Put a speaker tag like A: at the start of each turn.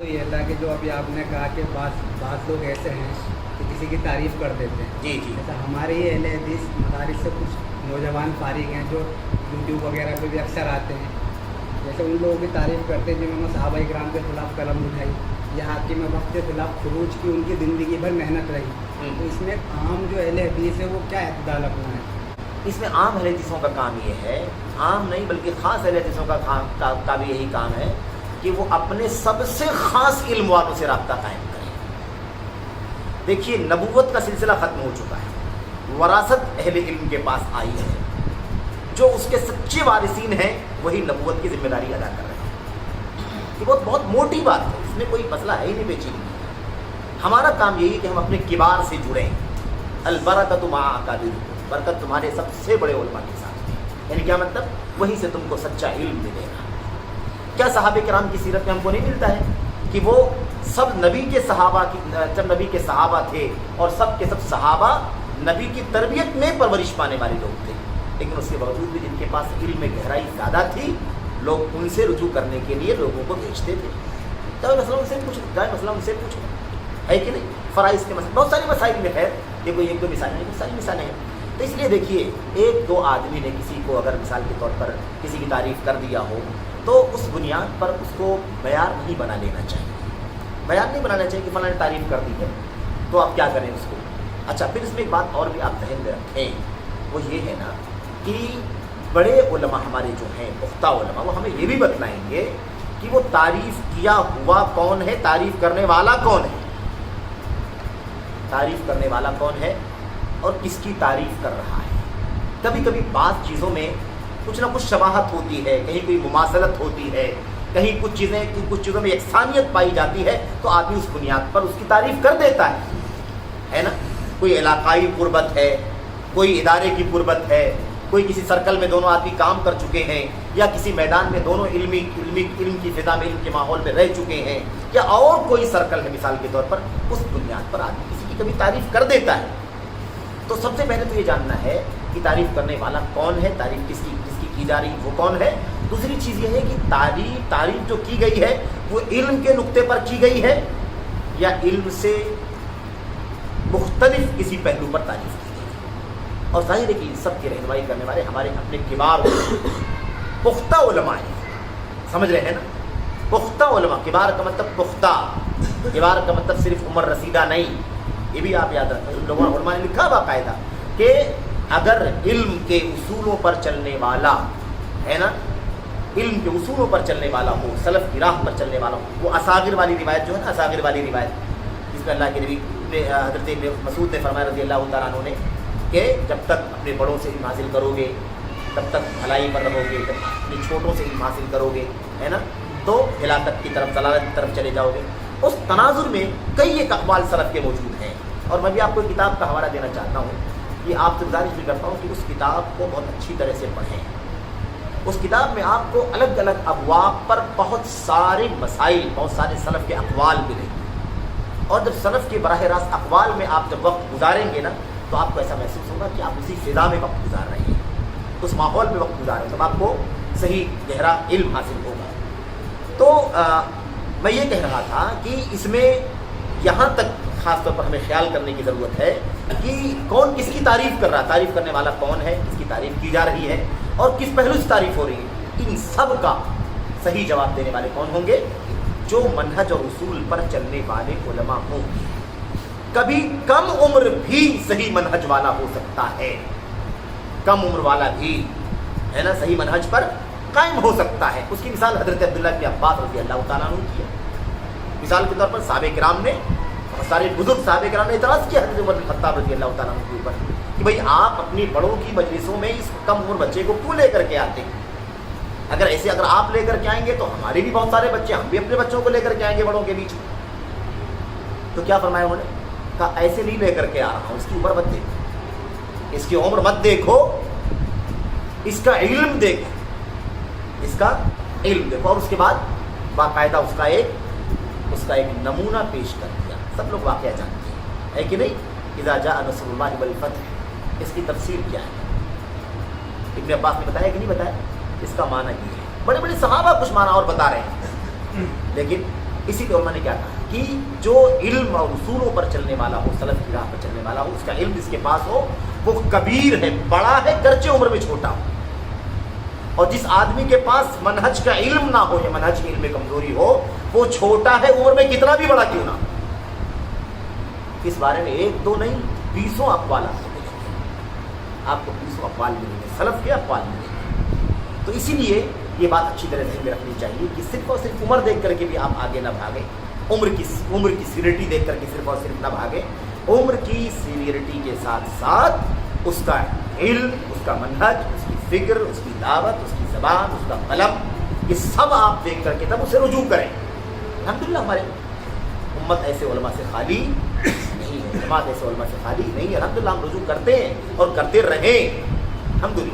A: تو یہ تھا کہ جو ابھی آپ نے کہا کہ بعض لوگ ایسے ہیں کہ کسی کی تعریف کر دیتے ہیں.
B: جی جی.
A: ایسا ہمارے یہ اہل حدیث مدارس سے کچھ نوجوان فارغ ہیں جو یوٹیوب وغیرہ پہ بھی اکثر آتے ہیں, جیسے ان لوگوں کی تعریف کرتے ہیں جنہوں نے صحابہ کرام کے خلاف قلم اٹھائی یا حاکم وقت کے خلاف خروج کی, ان کی زندگی بھر محنت رہی. تو اس میں عام جو اہل حدیث ہے وہ کیا اعتدال اپنا ہے؟
B: اس میں عام اہل حدیثوں کا کام یہ ہے, عام نہیں بلکہ خاص اہل حدیثوں کا بھی یہی کام ہے کہ وہ اپنے سب سے خاص علم والوں سے رابطہ قائم کریں. دیکھیے نبوت کا سلسلہ ختم ہو چکا ہے, وراثت اہل علم کے پاس آئی ہے. جو اس کے سچے وارثین ہیں وہی نبوت کی ذمہ داری ادا کر رہے ہیں. یہ بہت موٹی بات ہے, اس میں کوئی مسئلہ ہے ہی نہیں پیچیدگی. ہمارا کام یہی کہ ہم اپنے کبار سے جڑیں. البرکۃ مع اکابرکم, برکت تمہارے سب سے بڑے علماء کے ساتھ ہے. یعنی کیا مطلب؟ وہیں سے تم کو سچا علم ملے گا. کیا صحابہ کرام کی سیرت میں ہم کو نہیں ملتا ہے کہ وہ سب نبی کے صحابہ کی, جب نبی کے صحابہ تھے اور سب کے سب صحابہ نبی کی تربیت میں پرورش پانے والے لوگ تھے, لیکن اس کے باوجود بھی جن کے پاس علم میں گہرائی زیادہ تھی لوگ ان سے رجوع کرنے کے لیے لوگوں کو بھیجتے تھے. چاہے مسئلہ ان سے پوچھو, چاہے مسئلہ ان سے پوچھو, ہے کہ نہیں؟ فرائض کے مسئلے بہت سارے مسائل میں خیر یہ کوئی ایک دو مثالیں نہیں, بہت ساری مثالیں ہیں. تو اس لیے دیکھیے ایک دو آدمی نے کسی کو اگر مثال کے طور پر کسی کی تعریف کر دیا ہو تو اس بنیاد پر اس کو بیان نہیں بنا لینا چاہیے. بیان نہیں بنانا چاہیے کہ فلاں نے تعریف کر دی ہے تو آپ کیا کریں اس کو. اچھا پھر اس میں ایک بات اور بھی آپ ذہن میں رکھیں, وہ یہ ہے نا کہ بڑے علماء ہمارے جو ہیں پختہ علماء وہ ہمیں یہ بھی بتلائیں گے کہ وہ تعریف کیا ہوا کون ہے, تعریف کرنے والا کون ہے. تعریف کرنے والا کون ہے اور کس کی تعریف کر رہا ہے. کبھی کبھی بعض چیزوں میں کچھ نہ کچھ شباہت ہوتی ہے, کہیں کوئی مماثلت ہوتی ہے, کہیں کچھ چیزوں میں یکسانیت پائی جاتی ہے تو آدمی اس بنیاد پر اس کی تعریف کر دیتا ہے نا. کوئی علاقائی قربت ہے, کوئی ادارے کی قربت ہے, کوئی کسی سرکل میں دونوں آدمی کام کر چکے ہیں, یا کسی میدان میں دونوں علم کی فضا میں علم کے ماحول میں رہ چکے ہیں, یا اور کوئی سرکل ہے مثال کے طور پر, اس بنیاد پر آدمی کسی کی کبھی تعریف کر دیتا ہے. تو سب سے پہلے تو یہ جاننا ہے کہ تعریف کرنے والا کون ہے, تعریف کس کی جا رہی وہ کون ہے. دوسری چیز یہ ہے کہ تعریف جو کی گئی ہے وہ علم کے نقطے پر کی گئی ہے یا علم سے مختلف کسی پہلو پر تعریف کی گئی ہے. اور ظاہر ہے کہ ان سب کی رہنمائی کرنے والے ہمارے اپنے کبار پختہ علماء ہیں. سمجھ رہے ہیں نا, پختہ علماء. کبار کا مطلب پختہ, کبار کا مطلب صرف عمر رسیدہ نہیں. یہ بھی آپ یاد رکھیں, ان لوگوں علماء نے لکھا باقاعدہ کہ اگر علم کے اصولوں پر چلنے والا ہے نا, علم کے اصولوں پر چلنے والا ہو, سلف کی راہ پر چلنے والا ہو, وہ اصاغر والی روایت جو ہے نا, اصاغر والی روایت جس میں اللہ کے نبی حضرت مسعود نے فرمایا رضی اللہ تعالیٰ عنہ نے کہ جب تک اپنے بڑوں سے علم حاصل کرو گے تب تک بھلائی پر رہو گے, جب اپنے چھوٹوں سے علم حاصل کرو گے ہے نا تو ہلاکت کی طرف, ضلالت کی طرف چلے جاؤ گے. اس تناظر میں کئی ایک اقوال سلف کے موجود ہیں, اور میں بھی آپ کو کتاب کا حوالہ دینا چاہتا ہوں. یہ آپ سے گزارش بھی کرتا ہوں کہ اس کتاب کو بہت اچھی طرح سے پڑھیں. اس کتاب میں آپ کو الگ الگ ابواب پر بہت سارے مسائل, بہت سارے سلف کے اقوال ملیں گے. اور جب سلف کے براہ راست اقوال میں آپ جب وقت گزاریں گے نا تو آپ کو ایسا محسوس ہوگا کہ آپ اسی فضا میں وقت گزار رہے ہیں, اس ماحول میں وقت گزار رہے ہیں, تب آپ کو صحیح گہرا علم حاصل ہوگا. تو میں یہ کہہ رہا تھا کہ اس میں یہاں تک خاص طور پر ہمیں خیال کرنے کی ضرورت ہے کہ کون کس کی تعریف کر رہا ہے, تعریف کرنے والا کون ہے, کس کی تعریف کی جا رہی ہے اور کس پہلو سے تعریف ہو رہی ہے. ان سب کا صحیح جواب دینے والے کون ہوں گے؟ جو منہج اور اصول پر چلنے والے علماء ہوں. کبھی کم عمر بھی صحیح منہج والا ہو سکتا ہے, کم عمر والا بھی ہے نا صحیح منہج پر قائم ہو سکتا ہے. اس کی مثال حضرت عبداللہ بن عباس رضی اللہ تعالیٰ عنہ کی ہے. مثال کے طور پر صحابہ کرام نے, بہت سارے بزرگ صحابہ کرام نے اعتراض کیا حضرت عمر بن خطاب رضی اللہ تعالیٰ عنہ کے اوپر کہ بھئی آپ اپنی بڑوں کی مجلسوں میں اس کم عمر بچے کو کیوں لے کر کے آتے ہیں؟ اگر آپ لے کر کے آئیں گے تو ہمارے بھی بہت سارے بچے, ہم بھی اپنے بچوں کو لے کر کے آئیں گے بڑوں کے بیچ میں. تو کیا فرمایا انہوں نے؟ کہا ایسے نہیں لے کر کے آ رہا ہوں, اس کی عمر مت دیکھو, اس کی عمر مت دیکھو, اس کا علم دیکھو, اس کا علم دیکھو. اور اس کے بعد باقاعدہ اس کا ایک نمونہ پیش کر دیا. سب لوگ واقعہ جانتے ہیں, ہے کہ نہیں؟ اذا جاء نصر اللہ والفتح, اس کی تفسیر کیا ہے؟ ابن عباس نے بتایا کہ نہیں بتایا؟ اس کا معنی یہ ہے. بڑے بڑے صحابہ کچھ معنی اور بتا رہے ہیں, لیکن اسی لیے علماء نے کیا کہا کہ جو علم اور اصولوں پر چلنے والا ہو، سلف کی راہ پر چلنے والا ہو، اس کا علم جس کے پاس ہو وہ کبیر ہے، بڑا ہے، گرچہ عمر میں چھوٹا ہو. اور جس آدمی کے پاس منہج کا علم نہ ہو یا منہج کے علم میں کمزوری ہو، وہ چھوٹا ہے عمر میں کتنا بھی بڑا کیوں نہ. اس بارے میں ایک دو نہیں 20 اقوال آپ کو 20 اقوال ملیں گے، سلف کے اقوال ملیں گے. تو اسی لیے یہ بات اچھی طرح ذہن میں رکھنی چاہیے کہ صرف اور صرف عمر دیکھ کر کے بھی آپ آگے نہ بھاگیں، عمر کی سیریٹی دیکھ کر کے صرف اور صرف نہ بھاگیں. عمر کی سیریٹی کے ساتھ ساتھ اس کا علم، اس کا منہج، اس کی فکر، اس کی دعوت، اس کی زبان، اس کا قلم، یہ سب آپ دیکھ کر کے تب اسے رجوع کریں. الحمدللہ ہمارے امت ایسے علماء سے خالی نہیں ہے، جماعت ایسے علماء سے خالی نہیں ہے. الحمدللہ ہم رجوع کرتے ہیں اور کرتے رہیں. الحمدللہ